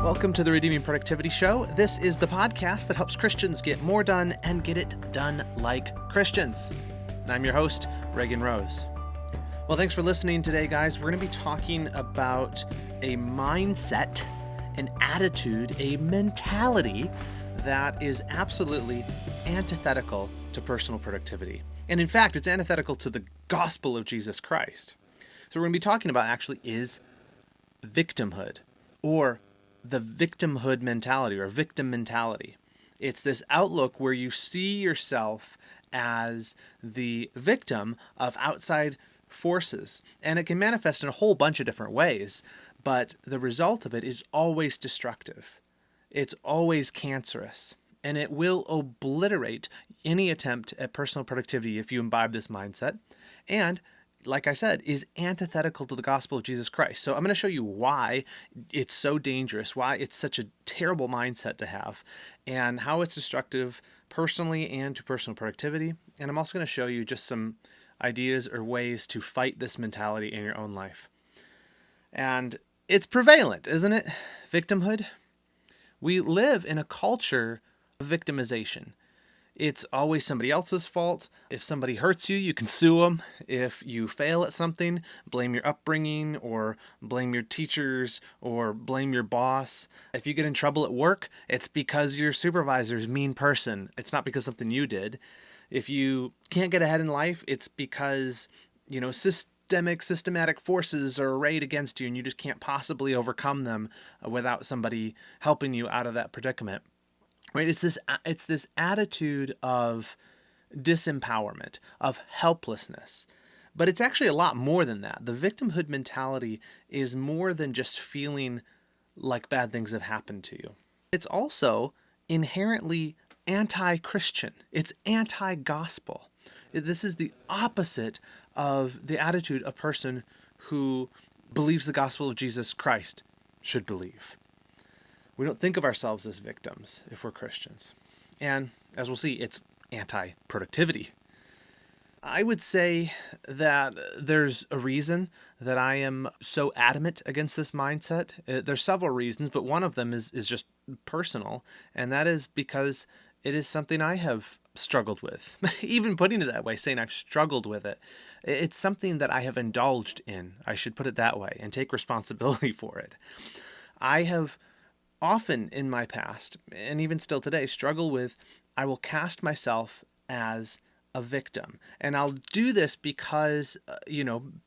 Welcome to the Redeeming Productivity Show. This is the podcast that helps Christians get more done and get it done like Christians. And I'm your host, Reagan Rose. Well, thanks for listening today, guys. We're going to be talking about a mindset, an attitude, a mentality that is absolutely antithetical to personal productivity. And in fact, it's antithetical to the gospel of Jesus Christ. So we're going to be talking about actually is victimhood, or the victimhood mentality, or victim mentality. It's this outlook where you see yourself as the victim of outside forces. And it can manifest in a whole bunch of different ways, but the result of it is always destructive. It's always cancerous, and it will obliterate any attempt at personal productivity if you imbibe this mindset. And like I said, is antithetical to the gospel of Jesus Christ. So I'm going to show you why it's so dangerous, why it's such a terrible mindset to have, and how it's destructive personally and to personal productivity. And I'm also going to show you just some ideas or ways to fight this mentality in your own life. And it's prevalent, isn't it? Victimhood. We live in a culture of victimization. It's always somebody else's fault. If somebody hurts you, you can sue them. If you fail at something, blame your upbringing, or blame your teachers, or blame your boss. If you get in trouble at work, it's because your supervisor's a mean person. It's not because something you did. If you can't get ahead in life, it's because, systematic forces are arrayed against you and you just can't possibly overcome them without somebody helping you out of that predicament. Right? It's this attitude of disempowerment, of helplessness. But it's actually a lot more than that. The victimhood mentality is more than just feeling like bad things have happened to you. It's also inherently anti-Christian. It's anti-gospel. This is the opposite of the attitude a person who believes the gospel of Jesus Christ should believe. We don't think of ourselves as victims if we're Christians. And as we'll see, it's anti-productivity. I would say that there's a reason that I am so adamant against this mindset. There's several reasons, but one of them is just personal, and that is because it is something I have struggled with. Even putting it that way, saying I've struggled with it. It's something that I have indulged in, I should put it that way, and take responsibility for it. I have often in my past, and even still today, struggle with, I will cast myself as a victim. And I'll do this because,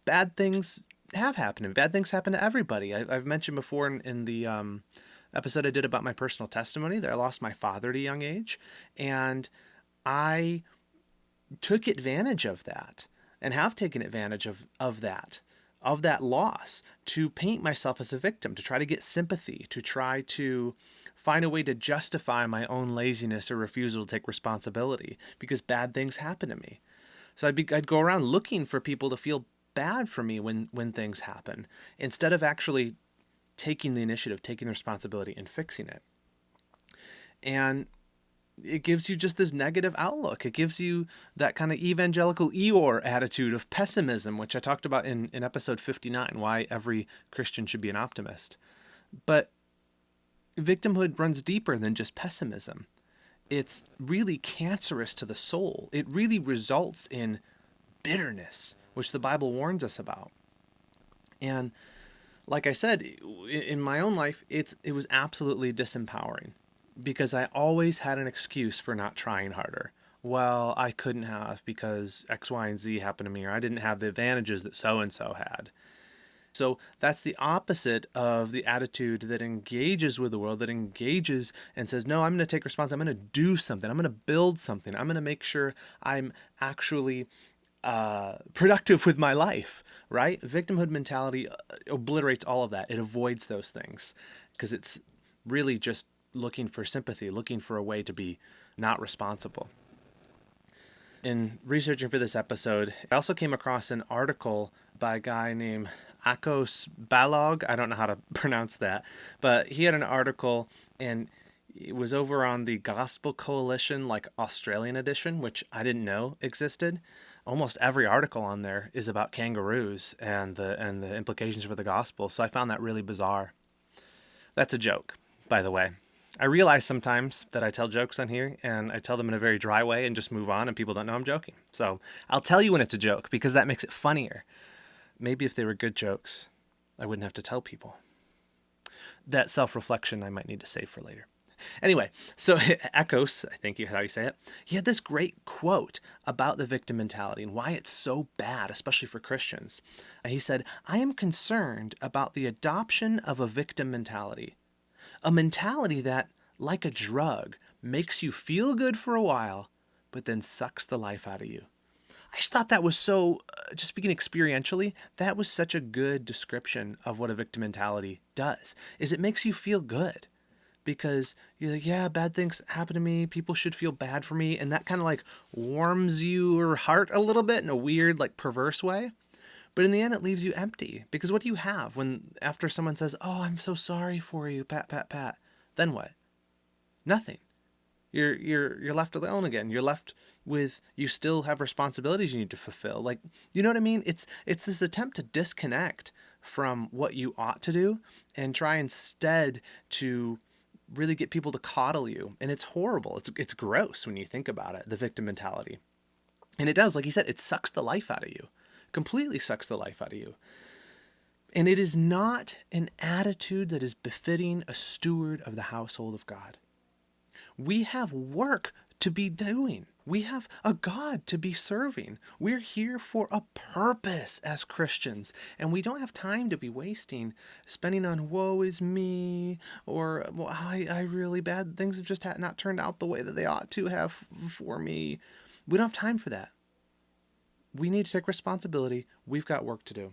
bad things have happened. And bad things happen to everybody. I've mentioned before in the episode I did about my personal testimony that I lost my father at a young age. And I took advantage of that and have taken advantage of that loss, to paint myself as a victim, to try to get sympathy, to try to find a way to justify my own laziness or refusal to take responsibility because bad things happen to me. So I'd go around looking for people to feel bad for me when things happen, instead of actually taking the initiative, taking the responsibility, and fixing it. And it gives you just this negative outlook. It gives you that kind of evangelical Eeyore attitude of pessimism, which I talked about in episode 59, why every Christian should be an optimist. But victimhood runs deeper than just pessimism. It's really cancerous to the soul. It really results in bitterness, which the Bible warns us about. And like I said, in my own life, it was absolutely disempowering, because I always had an excuse for not trying harder. Well, I couldn't have because X, Y, and Z happened to me, or I didn't have the advantages that so-and-so had. So that's the opposite of the attitude that engages with the world, that engages and says, no, I'm going to take responsibility. I'm going to do something. I'm going to build something. I'm going to make sure I'm actually productive with my life, right? Victimhood mentality obliterates all of that. It avoids those things because it's really just looking for sympathy, looking for a way to be not responsible. In researching for this episode, I also came across an article by a guy named Akos Balog. I don't know how to pronounce that, but he had an article, and it was over on the Gospel Coalition, like Australian edition, which I didn't know existed. Almost every article on there is about kangaroos and the implications for the gospel. So I found that really bizarre. That's a joke. by the way. I realize sometimes that I tell jokes on here and I tell them in a very dry way and just move on and people don't know I'm joking. So I'll tell you when it's a joke because that makes it funnier. Maybe if they were good jokes, I wouldn't have to tell people. That self-reflection I might need to save for later. Anyway, so Echoes, I think how you say it, he had this great quote about the victim mentality and why it's so bad, especially for Christians. He said, "I am concerned about the adoption of a victim mentality. A mentality that, like a drug, makes you feel good for a while, but then sucks the life out of you." I just thought that was so, just speaking experientially, that was such a good description of what a victim mentality does, is it makes you feel good. Because you're like, yeah, bad things happen to me. People should feel bad for me. And that kind of like warms your heart a little bit in a weird, like perverse way. But in the end, it leaves you empty. Because what do you have when after someone says, "Oh, I'm so sorry for you, pat, pat, pat." Then what? Nothing. You're left alone again. You're left with, you still have responsibilities you need to fulfill. Like, you know what I mean? It's this attempt to disconnect from what you ought to do and try instead to really get people to coddle you. And it's horrible. It's gross when you think about it, the victim mentality. And it does, like he said, it sucks the life out of you. Completely sucks the life out of you. And it is not an attitude that is befitting a steward of the household of God. We have work to be doing. We have a God to be serving. We're here for a purpose as Christians, and we don't have time to be wasting, spending on woe is me, or well, I really bad things have just not turned out the way that they ought to have for me. We don't have time for that. We need to take responsibility. We've got work to do.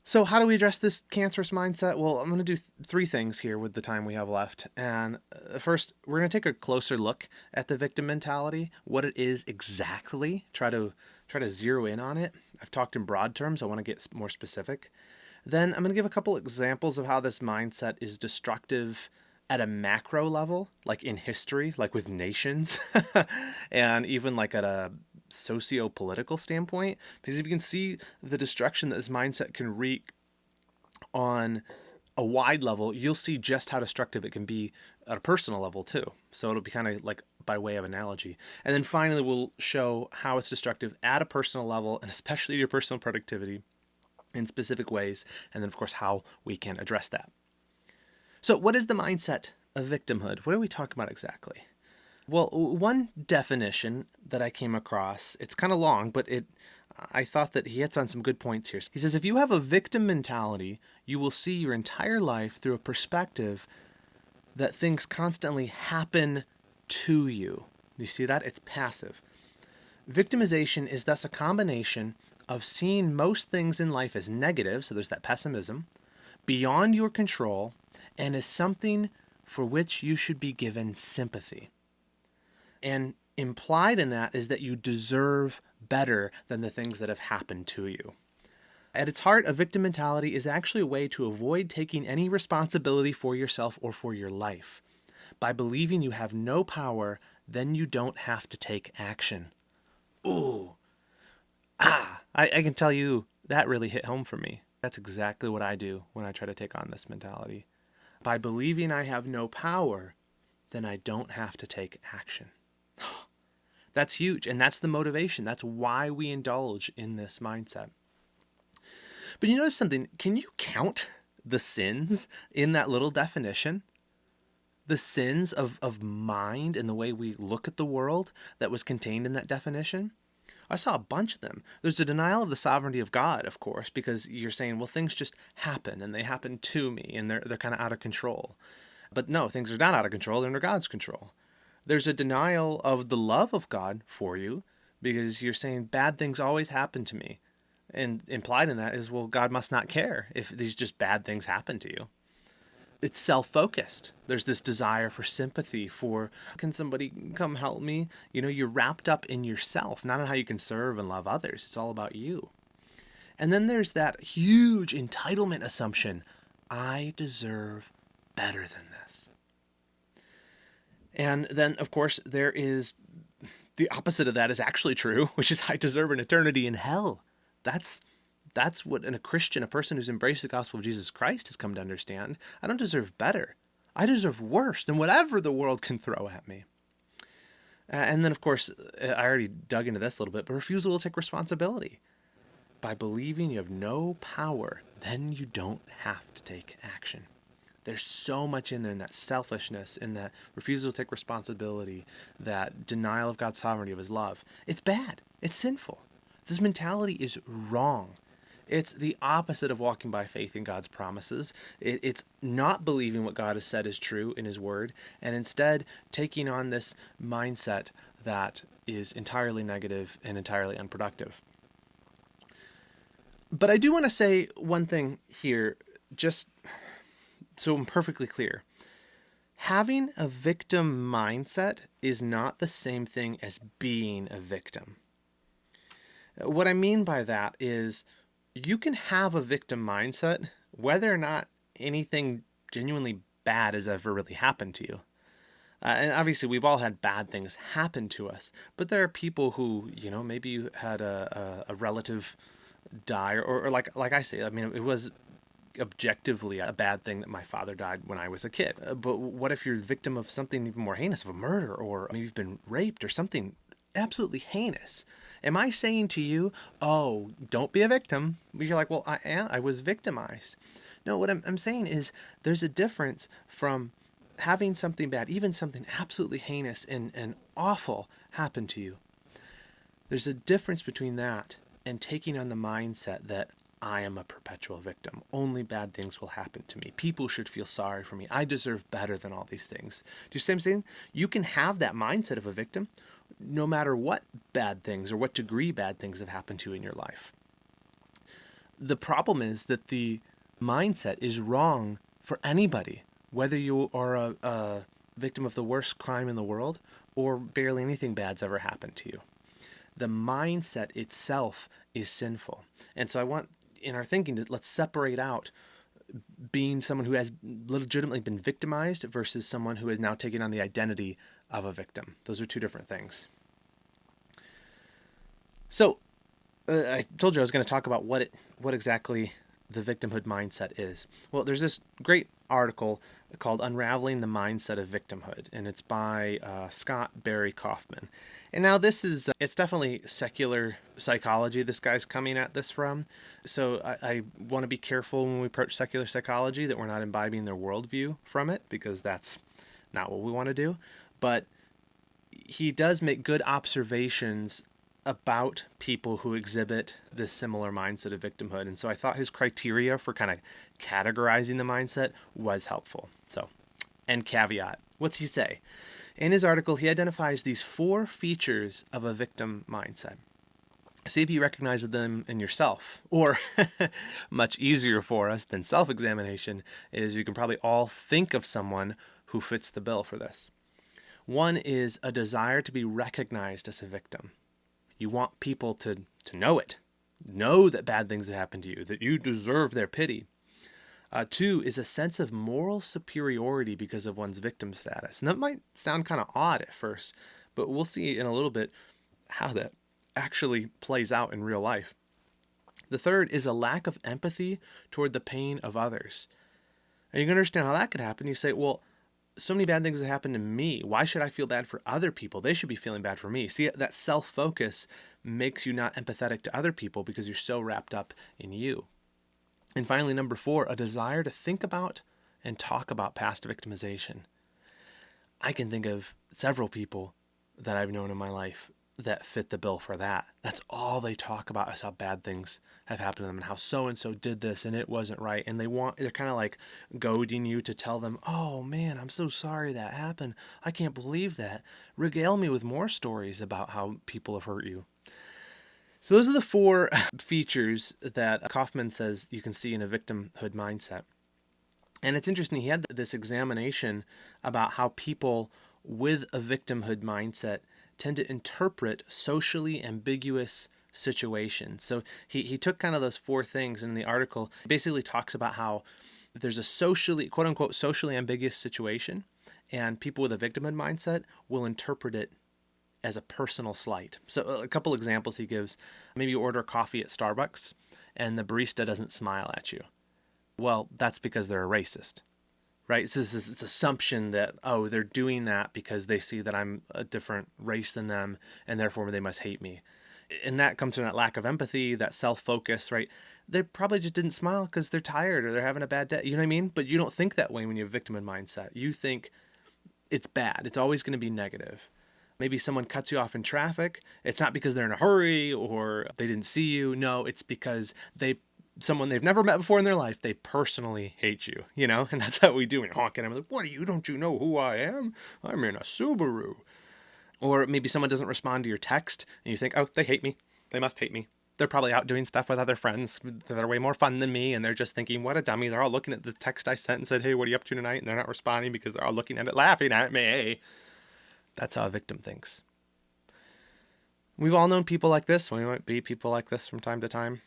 So how do we address this cancerous mindset? Well, I'm going to do three things here with the time we have left. And first, we're going to take a closer look at the victim mentality, what it is exactly, try to zero in on it. I've talked in broad terms. I want to get more specific. Then I'm going to give a couple examples of how this mindset is destructive at a macro level, like in history, like with nations, and even like at a socio-political standpoint, because if you can see the destruction that this mindset can wreak on a wide level, you'll see just how destructive it can be at a personal level too. So it'll be kind of like by way of analogy. And then finally, we'll show how it's destructive at a personal level, and especially your personal productivity in specific ways. And then of course, how we can address that. So what is the mindset of victimhood? What are we talking about exactly? Well, one definition that I came across, it's kind of long, but I thought that he hits on some good points here. He says, if you have a victim mentality, you will see your entire life through a perspective that things constantly happen to you. You see that? It's passive. Victimization is thus a combination of seeing most things in life as negative, so there's that pessimism, beyond your control, and as something for which you should be given sympathy. And implied in that is that you deserve better than the things that have happened to you. At its heart, a victim mentality is actually a way to avoid taking any responsibility for yourself or for your life. By believing you have no power, then you don't have to take action. Ooh. I can tell you that really hit home for me. That's exactly what I do when I try to take on this mentality. By believing I have no power, then I don't have to take action. That's huge, and that's the motivation. That's why we indulge in this mindset. But you notice something? Can you count the sins in that little definition? The sins of mind and the way we look at the world that was contained in that definition? I saw a bunch of them. There's a denial of the sovereignty of God, of course, because you're saying, well, things just happen, and they happen to me, and they're kind of out of control. But no, things are not out of control. They're under God's control. There's a denial of the love of God for you, because you're saying bad things always happen to me. And implied in that is, well, God must not care if these just bad things happen to you. It's self-focused. There's this desire for sympathy, for, can somebody come help me? You know, you're wrapped up in yourself, not on how you can serve and love others. It's all about you. And then there's that huge entitlement assumption. I deserve better than this. And then, of course, there is the opposite of that is actually true, which is I deserve an eternity in hell. That's That's what a Christian, a person who's embraced the gospel of Jesus Christ, has come to understand. I don't deserve better. I deserve worse than whatever the world can throw at me. And then, of course, I already dug into this a little bit, but refusal to take responsibility. By believing you have no power, then you don't have to take action. There's so much in there, in that selfishness, in that refusal to take responsibility, that denial of God's sovereignty, of his love. It's bad. It's sinful. This mentality is wrong. It's the opposite of walking by faith in God's promises. It's not believing what God has said is true in his word, and instead taking on this mindset that is entirely negative and entirely unproductive. But I do want to say one thing here, just so I'm perfectly clear. Having a victim mindset is not the same thing as being a victim. What I mean by that is you can have a victim mindset whether or not anything genuinely bad has ever really happened to you. And obviously we've all had bad things happen to us, but there are people who, maybe you had a relative die, or like I say, I mean, it was objectively a bad thing that my father died when I was a kid. But what if you're a victim of something even more heinous, of a murder, or maybe you've been raped or something absolutely heinous? Am I saying to you, oh, don't be a victim? You're like, well, I was victimized. No, what I'm saying is there's a difference from having something bad, even something absolutely heinous and awful happen to you. There's a difference between that and taking on the mindset that I am a perpetual victim. Only bad things will happen to me. People should feel sorry for me. I deserve better than all these things. Do you see what I'm saying? You can have that mindset of a victim no matter what bad things or what degree bad things have happened to you in your life. The problem is that the mindset is wrong for anybody, whether you are a victim of the worst crime in the world or barely anything bad's ever happened to you. The mindset itself is sinful. And so I want, in our thinking, let's separate out being someone who has legitimately been victimized versus someone who has now taken on the identity of a victim. Those are two different things. So I told you I was going to talk about what exactly the victimhood mindset is. Well, there's this great article called Unraveling the Mindset of Victimhood, and it's by Scott Barry Kaufman. And now this is, it's definitely secular psychology this guy's coming at this from. So I want to be careful when we approach secular psychology that we're not imbibing their worldview from it, because that's not what we want to do. But he does make good observations about people who exhibit this similar mindset of victimhood. And so I thought his criteria for kind of categorizing the mindset was helpful. So, and caveat, what's he say? In his article, he identifies these 4 features of a victim mindset. See if you recognize them in yourself. Or, much easier for us than self-examination, is you can probably all think of someone who fits the bill for this. One is a desire to be recognized as a victim. You want people to know it, know that bad things have happened to you, that you deserve their pity. 2 is a sense of moral superiority because of one's victim status. And that might sound kind of odd at first, but we'll see in a little bit how that actually plays out in real life. The 3rd is a lack of empathy toward the pain of others. And you can understand how that could happen. You say, well, so many bad things have happened to me. Why should I feel bad for other people? They should be feeling bad for me. See, that self-focus makes you not empathetic to other people because you're so wrapped up in you. And finally, number 4, a desire to think about and talk about past victimization. I can think of several people that I've known in my life that fit the bill for that. That's all they talk about, is how bad things have happened to them and how so-and-so did this and it wasn't right. And they're kind of like goading you to tell them, oh man, I'm so sorry that happened. I can't believe that. Regale me with more stories about how people have hurt you. So those are the 4 features that Kaufman says you can see in a victimhood mindset. And it's interesting, he had this examination about how people with a victimhood mindset tend to interpret socially ambiguous situations. So he took kind of those 4 things in the article, basically talks about how there's a socially, quote unquote, socially ambiguous situation, and people with a victimhood mindset will interpret it as a personal slight. So a couple examples he gives: maybe you order coffee at Starbucks and the barista doesn't smile at you. Well, that's because they're a racist, right? So this assumption that, oh, they're doing that because they see that I'm a different race than them, and therefore they must hate me. And that comes from that lack of empathy, that self-focus, right? They probably just didn't smile because they're tired or they're having a bad day. You know what I mean? But you don't think that way when you have victimhood mindset. You think it's bad. It's always going to be negative. Maybe someone cuts you off in traffic. It's not because they're in a hurry or they didn't see you. No, it's because someone they've never met before in their life, they personally hate you, you know? And that's how we do. We honk at them like, what are you? Don't you know who I am? I'm in a Subaru. Or maybe someone doesn't respond to your text and you think, oh, they hate me. They must hate me. They're probably out doing stuff with other friends that are way more fun than me. And they're just thinking, what a dummy. They're all looking at the text I sent and said, hey, what are you up to tonight? And they're not responding because they're all looking at it, laughing at me. That's how a victim thinks. We've all known people like this. We might be people like this from time to time.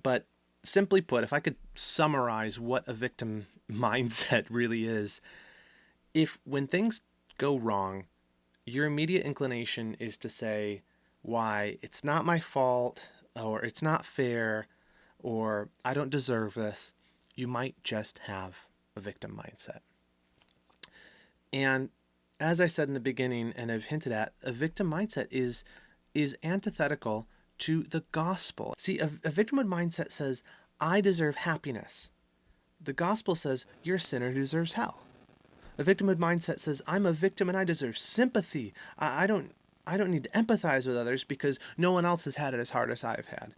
But simply put, if I could summarize what a victim mindset really is, when things go wrong, your immediate inclination is to say, why, it's not my fault, or it's not fair, or I don't deserve this. You might just have a victim mindset. And as I said in the beginning and I've hinted at, a victim mindset is antithetical to the gospel. See, a victimhood mindset says, I deserve happiness. The gospel says, you're a sinner who deserves hell. A victimhood mindset says, I'm a victim and I deserve sympathy. I don't need to empathize with others because no one else has had it as hard as I've had.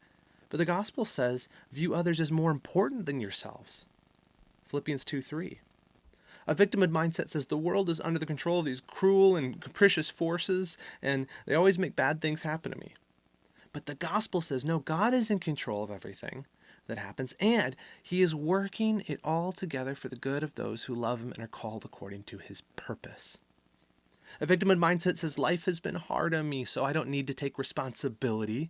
But the gospel says, view others as more important than yourselves. Philippians 2:3. A victimhood mindset says the world is under the control of these cruel and capricious forces, and they always make bad things happen to me. But the gospel says, no, God is in control of everything that happens, and he is working it all together for the good of those who love him and are called according to his purpose. A victimhood mindset says life has been hard on me, so I don't need to take responsibility.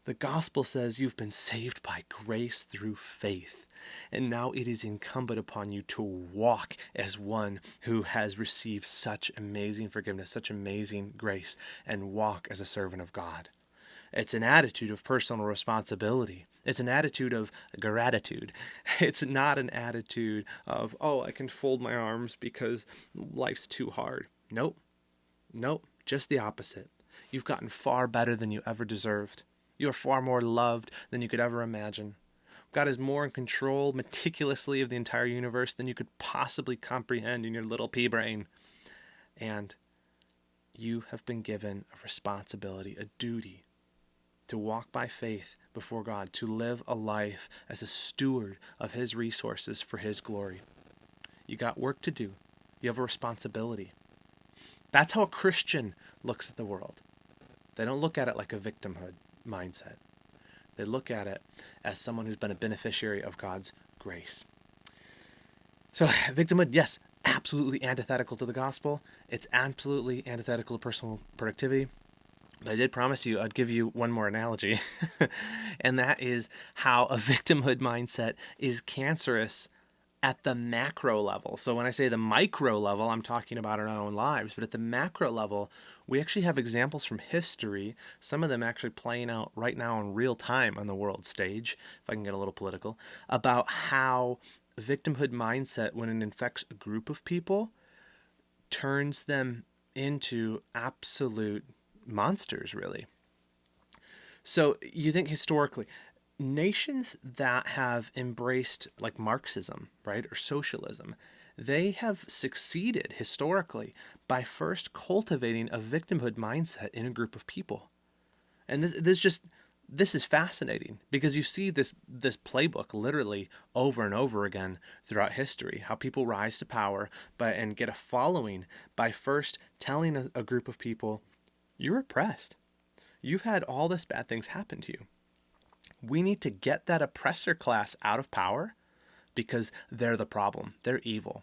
The gospel says you've been saved by grace through faith, and now it is incumbent upon you to walk as one who has received such amazing forgiveness, such amazing grace, and walk as a servant of God. It's an attitude of personal responsibility. It's an attitude of gratitude. It's not an attitude of, oh, I can fold my arms because life's too hard. Nope, just the opposite. You've gotten far better than you ever deserved. You are far more loved than you could ever imagine. God is more in control meticulously of the entire universe than you could possibly comprehend in your little pea brain. And you have been given a responsibility, a duty, to walk by faith before God, to live a life as a steward of his resources for his glory. You got work to do. You have a responsibility. That's how a Christian looks at the world. They don't look at it like a victimhood mindset. They look at it as someone who's been a beneficiary of God's grace. So victimhood, yes, absolutely antithetical to the gospel. It's absolutely antithetical to personal productivity. But I did promise you I'd give you one more analogy, and that is how a victimhood mindset is cancerous at the macro level. So when I say the micro level, I'm talking about our own lives, but at the macro level, we actually have examples from history, some of them actually playing out right now in real time on the world stage, if I can get a little political, about how victimhood mindset, when it infects a group of people, turns them into absolute monsters, really. So you think historically, nations that have embraced like Marxism, right, or socialism, they have succeeded historically by first cultivating a victimhood mindset in a group of people. And this is fascinating because you see this playbook literally over and over again throughout history, how people rise to power and get a following by first telling a group of people, you're oppressed. You've had all this bad things happen to you. We need to get that oppressor class out of power because they're the problem. They're evil.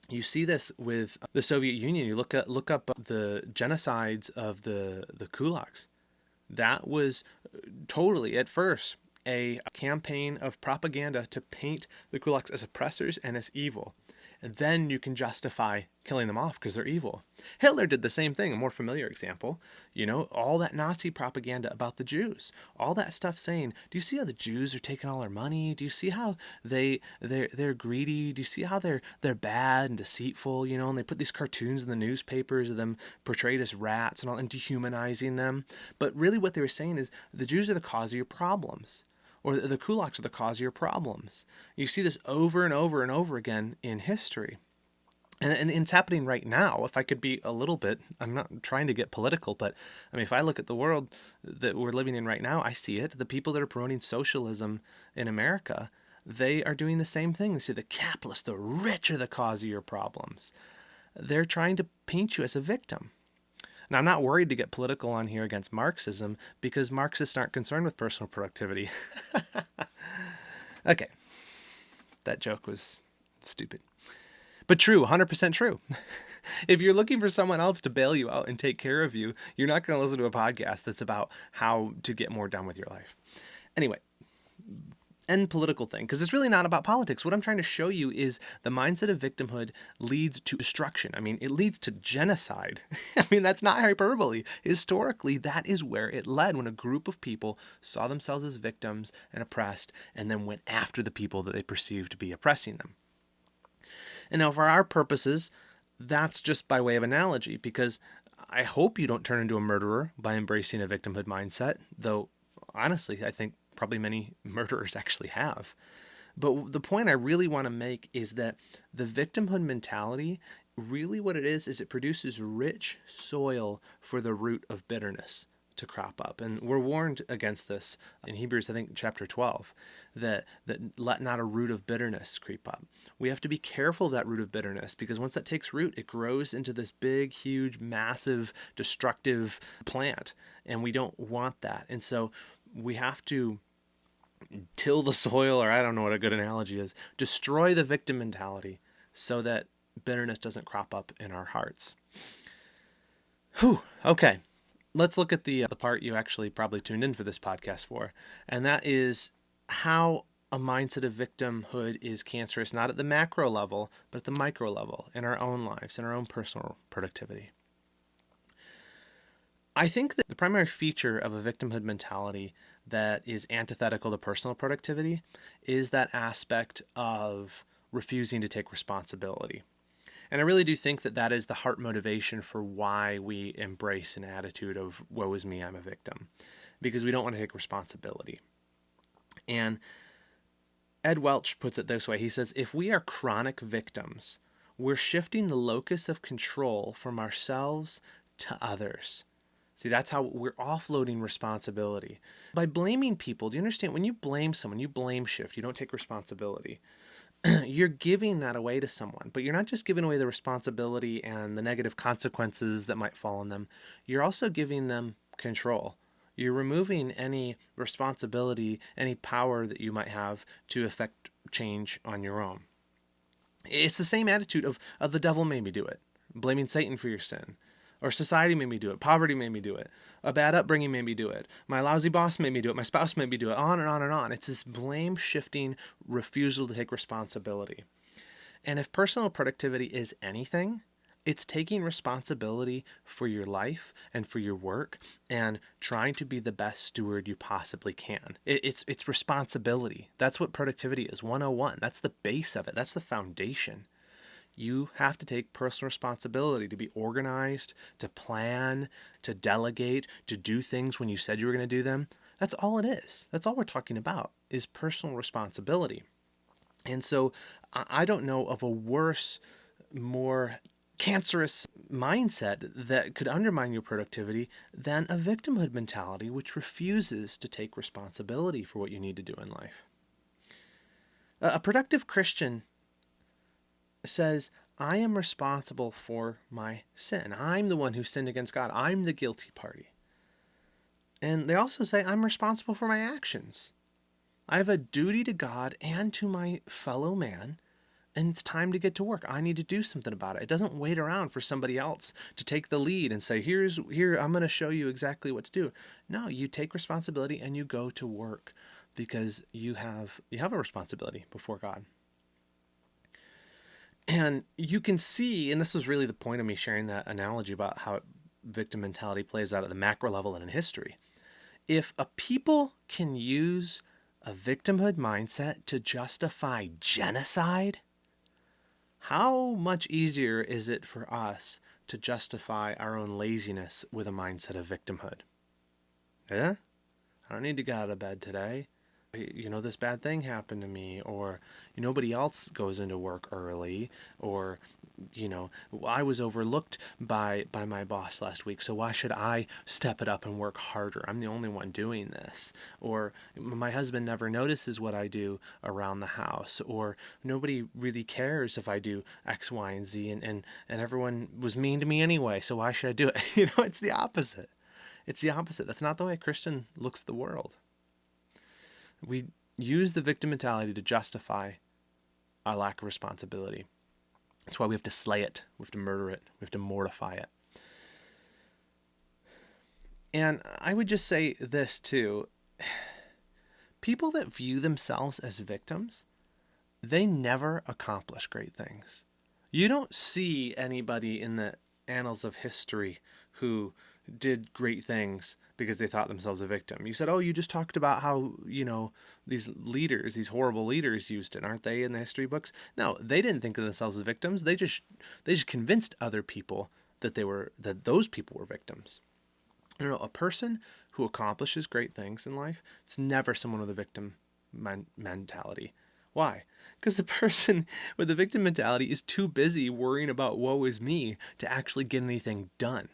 You see this with the Soviet Union. You look up the genocides of the kulaks. That was totally, at first, a campaign of propaganda to paint the kulaks as oppressors and as evil. And then you can justify killing them off because they're evil. Hitler did the same thing, a more familiar example. All that Nazi propaganda about the Jews, all that stuff saying, do you see how the Jews are taking all our money? Do you see how they're greedy? Do you see how they're bad and deceitful? And they put these cartoons in the newspapers of them portrayed as rats and all, and dehumanizing them. But really what they were saying is the Jews are the cause of your problems. Or the kulaks are the cause of your problems. You see this over and over and over again in history. And it's happening right now. If I could be a little bit, I'm not trying to get political, but if I look at the world that we're living in right now, I see it. The people that are promoting socialism in America, they are doing the same thing. They say the capitalists, the rich are the cause of your problems. They're trying to paint you as a victim. Now, I'm not worried to get political on here against Marxism because Marxists aren't concerned with personal productivity. Okay. That joke was stupid. But true, 100% true. If you're looking for someone else to bail you out and take care of you, you're not going to listen to a podcast that's about how to get more done with your life. Anyway, end political thing, because it's really not about politics. What I'm trying to show you is the mindset of victimhood leads to destruction. It leads to genocide. That's not hyperbole. Historically, that is where it led, when a group of people saw themselves as victims and oppressed and then went after the people that they perceived to be oppressing them. And now for our purposes, that's just by way of analogy, because I hope you don't turn into a murderer by embracing a victimhood mindset, though honestly, I think probably many murderers actually have. But the point I really want to make is that the victimhood mentality, really what it is it produces rich soil for the root of bitterness to crop up. And we're warned against this in Hebrews, I think, chapter 12, that let not a root of bitterness creep up. We have to be careful of that root of bitterness, because once that takes root, it grows into this big, huge, massive, destructive plant. And we don't want that. And so we have to till the soil, or I don't know what a good analogy is, destroy the victim mentality so that bitterness doesn't crop up in our hearts. Whew, okay. Let's look at the part you actually probably tuned in for this podcast for, and that is how a mindset of victimhood is cancerous, not at the macro level, but at the micro level, in our own lives, in our own personal productivity. I think that the primary feature of a victimhood mentality that is antithetical to personal productivity is that aspect of refusing to take responsibility. And I really do think that that is the heart motivation for why we embrace an attitude of, woe is me, I'm a victim, because we don't want to take responsibility. And Ed Welch puts it this way. He says, if we are chronic victims, we're shifting the locus of control from ourselves to others. See, that's how we're offloading responsibility. By blaming people, do you understand? When you blame someone, you blame shift, you don't take responsibility. You're giving that away to someone, but you're not just giving away the responsibility and the negative consequences that might fall on them. You're also giving them control. You're removing any responsibility, any power that you might have to affect change on your own. It's the same attitude of the devil made me do it, blaming Satan for your sin. Or society made me do it. Poverty made me do it. A bad upbringing made me do it. My lousy boss made me do it. My spouse made me do it. On and on and on. It's this blame-shifting refusal to take responsibility. And if personal productivity is anything, it's taking responsibility for your life and for your work and trying to be the best steward you possibly can. It's responsibility. That's what productivity is, 101. That's the base of it. That's the foundation. You have to take personal responsibility to be organized, to plan, to delegate, to do things when you said you were going to do them. That's all it is. That's all we're talking about, is personal responsibility. And so I don't know of a worse, more cancerous mindset that could undermine your productivity than a victimhood mentality, which refuses to take responsibility for what you need to do in life. A productive Christian says, I am responsible for my sin. I'm the one who sinned against God. I'm the guilty party. And they also say, I'm responsible for my actions. I have a duty to God and to my fellow man, and it's time to get to work. I need to do something about it. It doesn't wait around for somebody else to take the lead and say, here, I'm going to show you exactly what to do. No, you take responsibility and you go to work because you have a responsibility before God. And you can see, and this was really the point of me sharing that analogy about how victim mentality plays out at the macro level and in history. If a people can use a victimhood mindset to justify genocide, how much easier is it for us to justify our own laziness with a mindset of victimhood? Yeah? I don't need to get out of bed today. This bad thing happened to me, or nobody else goes into work early, or I was overlooked by my boss last week, so why should I step it up and work harder? I'm the only one doing this. Or my husband never notices what I do around the house, or nobody really cares if I do X, Y, and Z, and everyone was mean to me anyway, so why should I do it? It's the opposite. It's the opposite. That's not the way a Christian looks at the world. We use the victim mentality to justify our lack of responsibility. That's why we have to slay it. We have to murder it. We have to mortify it. And I would just say this too. People that view themselves as victims, they never accomplish great things. You don't see anybody in the annals of history who did great things because they thought themselves a victim. You said, oh, you just talked about how, these leaders, these horrible leaders used it. Aren't they in the history books? No, they didn't think of themselves as victims. They just convinced other people that those people were victims. A person who accomplishes great things in life, it's never someone with a victim mentality. Why? Because the person with the victim mentality is too busy worrying about woe is me to actually get anything done.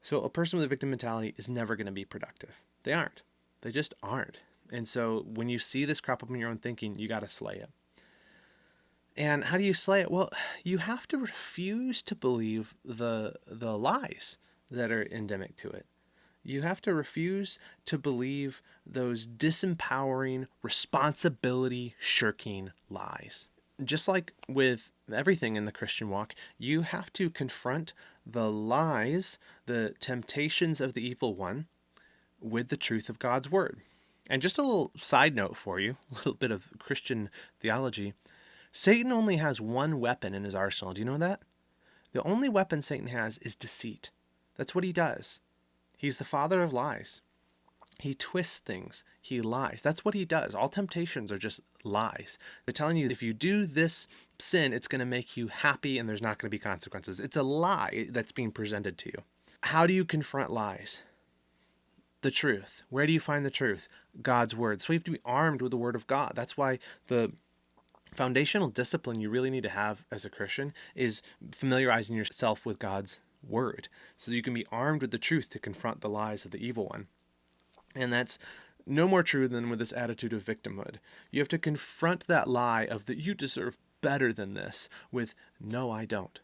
So a person with a victim mentality is never going to be productive. They aren't. They just aren't. And so when you see this crop up in your own thinking, you got to slay it. And how do you slay it? Well, you have to refuse to believe the lies that are endemic to it. You have to refuse to believe those disempowering, responsibility shirking lies. Just like with everything in the Christian walk, you have to confront the lies, the temptations of the evil one with the truth of God's word. And just a little side note for you, a little bit of Christian theology. Satan only has one weapon in his arsenal. Do you know that? The only weapon Satan has is deceit. That's what he does. He's the father of lies. He twists things. He lies. That's what he does. All temptations are just lies. They're telling you if you do this sin, it's going to make you happy and there's not going to be consequences. It's a lie that's being presented to you. How do you confront lies? The truth. Where do you find the truth? God's word. So you have to be armed with the word of God. That's why the foundational discipline you really need to have as a Christian is familiarizing yourself with God's word so that you can be armed with the truth to confront the lies of the evil one. And that's no more true than with this attitude of victimhood. You have to confront that lie of that you deserve better than this with, no, I don't.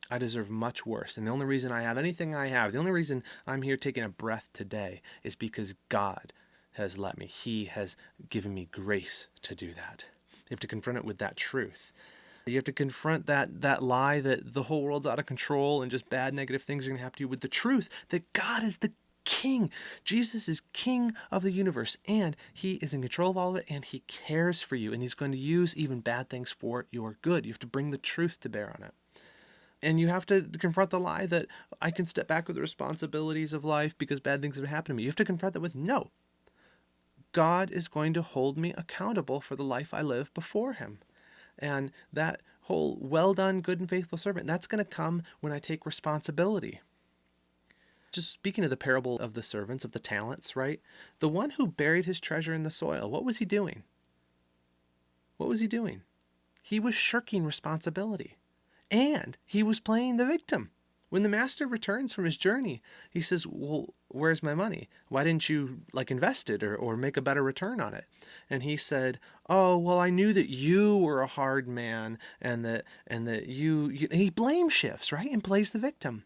I deserve much worse. And the only reason I have anything I have, the only reason I'm here taking a breath today is because God has let me. He has given me grace to do that. You have to confront it with that truth. You have to confront that lie that the whole world's out of control and just bad negative things are going to happen to you with the truth that God is the King. Jesus is King of the universe, and he is in control of all of it, and he cares for you, and he's going to use even bad things for your good. You have to bring the truth to bear on it. And you have to confront the lie that I can step back with the responsibilities of life because bad things have happened to me. You have to confront that with, no. God is going to hold me accountable for the life I live before him. And that whole well done, good and faithful servant, that's going to come when I take responsibility. Just speaking of the parable of the servants, of the talents, right? The one who buried his treasure in the soil, what was he doing? What was he doing? He was shirking responsibility. And he was playing the victim. When the master returns from his journey, he says, well, where's my money? Why didn't you invest it or make a better return on it? And he said, oh, well, I knew that you were a hard man and that you he blame shifts, right? And plays the victim.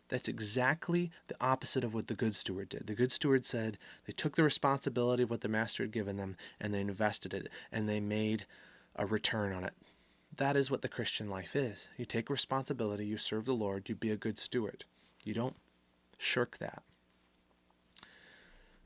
That's exactly the opposite of what the good steward did. The good steward said they took the responsibility of what the master had given them and they invested it and they made a return on it. That is what the Christian life is. You take responsibility, you serve the Lord, you be a good steward. You don't shirk that.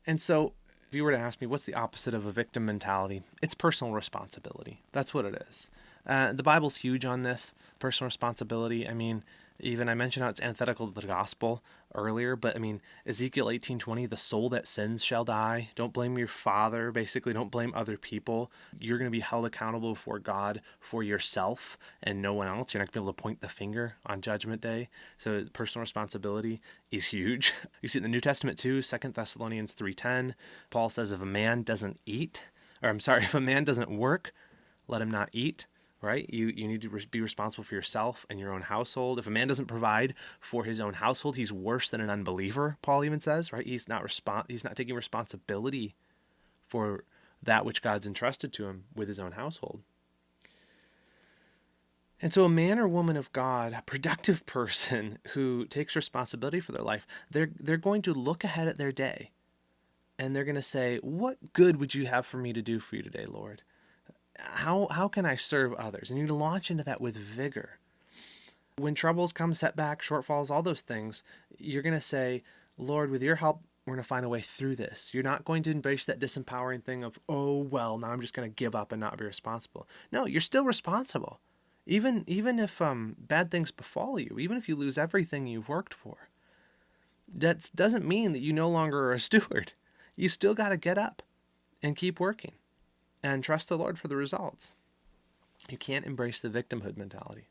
And so If you were to ask me what's the opposite of a victim mentality, it's personal responsibility. That's what it is. The Bible's huge on this, personal responsibility. I mean, even I mentioned how it's antithetical to the gospel earlier, but I mean, Ezekiel 18:20, the soul that sins shall die. Don't blame your father. Basically, don't blame other people. You're going to be held accountable before God for yourself and no one else. You're not going to be able to point the finger on Judgment Day. So personal responsibility is huge. You see it in the New Testament too, 2 Thessalonians 3:10. Paul says if a man doesn't eat, or I'm sorry, if a man doesn't work, let him not eat. Right? You need to be responsible for yourself and your own household. If a man doesn't provide for his own household, he's worse than an unbeliever, Paul even says, right? He's not taking responsibility for that which God's entrusted to him with his own household. And so a man or woman of God, a productive person who takes responsibility for their life, they're going to look ahead at their day and they're going to say, what good would you have for me to do for you today, Lord? How can I serve others? And you launch into that with vigor. When troubles come, setbacks, shortfalls, all those things, you're going to say, Lord, with your help, we're going to find a way through this. You're not going to embrace that disempowering thing of, oh, well, now I'm just going to give up and not be responsible. No, you're still responsible. Even if bad things befall you, even if you lose everything you've worked for, that doesn't mean that you no longer are a steward. You still got to get up and keep working and trust the Lord for the results. You can't embrace the victimhood mentality.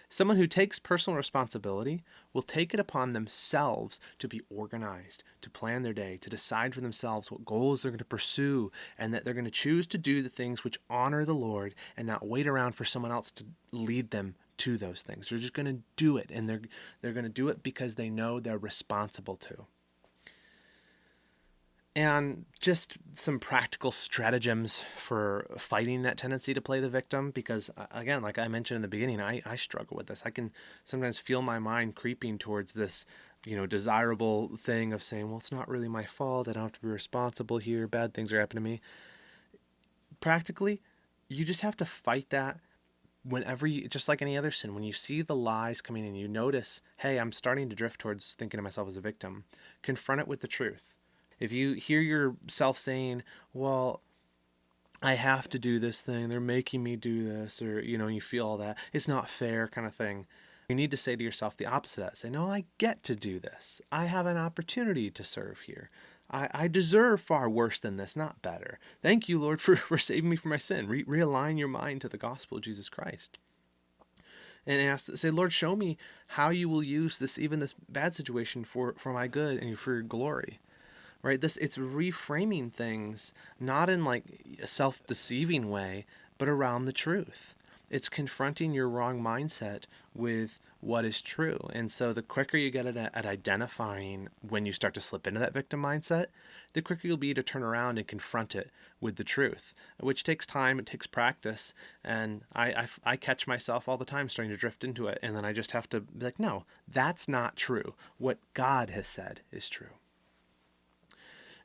Someone who takes personal responsibility will take it upon themselves to be organized, to plan their day, to decide for themselves what goals they're going to pursue, and that they're going to choose to do the things which honor the Lord and not wait around for someone else to lead them to those things. They're just going to do it, and they're going to do it because they know they're responsible to. And just some practical stratagems for fighting that tendency to play the victim, because again, like I mentioned in the beginning, I struggle with this. I can sometimes feel my mind creeping towards this, desirable thing of saying, well, it's not really my fault. I don't have to be responsible here. Bad things are happening to me. Practically, you just have to fight that whenever you, just like any other sin, when you see the lies coming in, you notice, hey, I'm starting to drift towards thinking of myself as a victim. Confront it with the truth. If you hear yourself saying, well, I have to do this thing, they're making me do this, or, you feel all that, it's not fair kind of thing, you need to say to yourself the opposite of that. Say, no, I get to do this. I have an opportunity to serve here. I deserve far worse than this, not better. Thank you, Lord, for saving me from my sin. Realign your mind to the gospel of Jesus Christ. And say, Lord, show me how you will use this, even this bad situation for my good and for your glory. Right? It's reframing things, not in like a self-deceiving way, but around the truth. It's confronting your wrong mindset with what is true. And so the quicker you get at identifying when you start to slip into that victim mindset, the quicker you'll be to turn around and confront it with the truth, which takes time, it takes practice. And I catch myself all the time starting to drift into it. And then I just have to be like, no, that's not true. What God has said is true.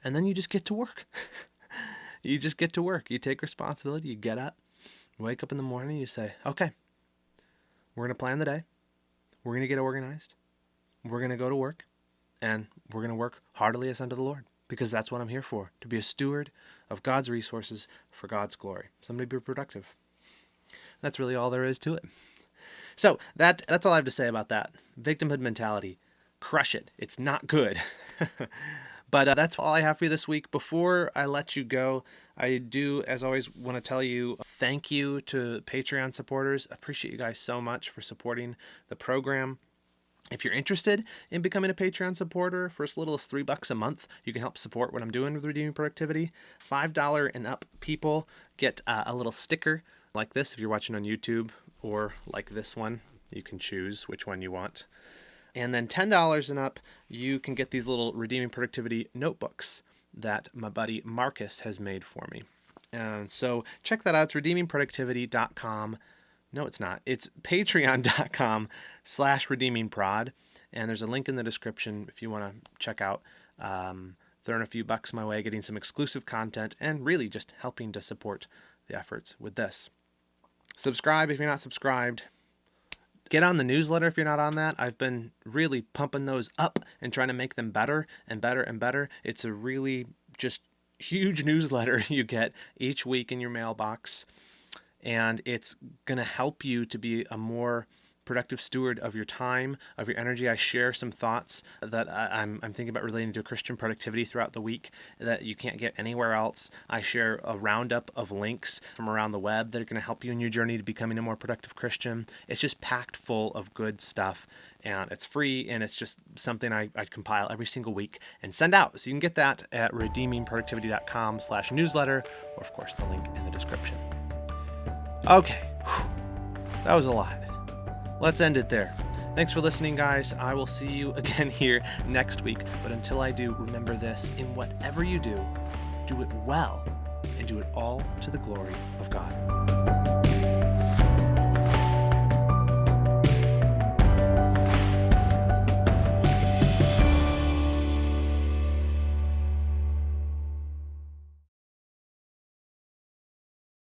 And then you just get to work. You just get to work. You take responsibility. You get up, wake up in the morning, you say, okay, we're going to plan the day. We're going to get organized. We're going to go to work. And we're going to work heartily as unto the Lord. Because that's what I'm here for. To be a steward of God's resources for God's glory. Somebody be productive. That's really all there is to it. So that's all I have to say about that. Victimhood mentality. Crush it. It's not good. But that's all I have for you this week. Before I let you go, I do, as always, want to tell you thank you to Patreon supporters. I appreciate you guys so much for supporting the program. If you're interested in becoming a Patreon supporter, for as little as $3 a month, you can help support what I'm doing with Redeeming Productivity. $5 and up people get a little sticker like this if you're watching on YouTube, or like this one. You can choose which one you want. And then $10 and up, you can get these little Redeeming Productivity notebooks that my buddy Marcus has made for me. And so check that out. It's redeemingproductivity.com. No, it's not. It's patreon.com/redeemingprod. And there's a link in the description if you want to check out throwing a few bucks my way, getting some exclusive content, and really just helping to support the efforts with this. Subscribe if you're not subscribed. Get on the newsletter if you're not on that. I've been really pumping those up and trying to make them better and better and better. It's a really just huge newsletter you get each week in your mailbox, and it's going to help you to be a more productive steward of your time, of your energy. I share some thoughts that I'm thinking about relating to Christian productivity throughout the week that you can't get anywhere else. I share a roundup of links from around the web that are going to help you in your journey to becoming a more productive Christian. It's just packed full of good stuff, and it's free, and it's just something I compile every single week and send out. So you can get that at redeemingproductivity.com/newsletter, or of course the link in the description. Okay, that was a lot. Let's end it there. Thanks for listening, guys. I will see you again here next week. But until I do, remember this: in whatever you do, do it well, and do it all to the glory of God.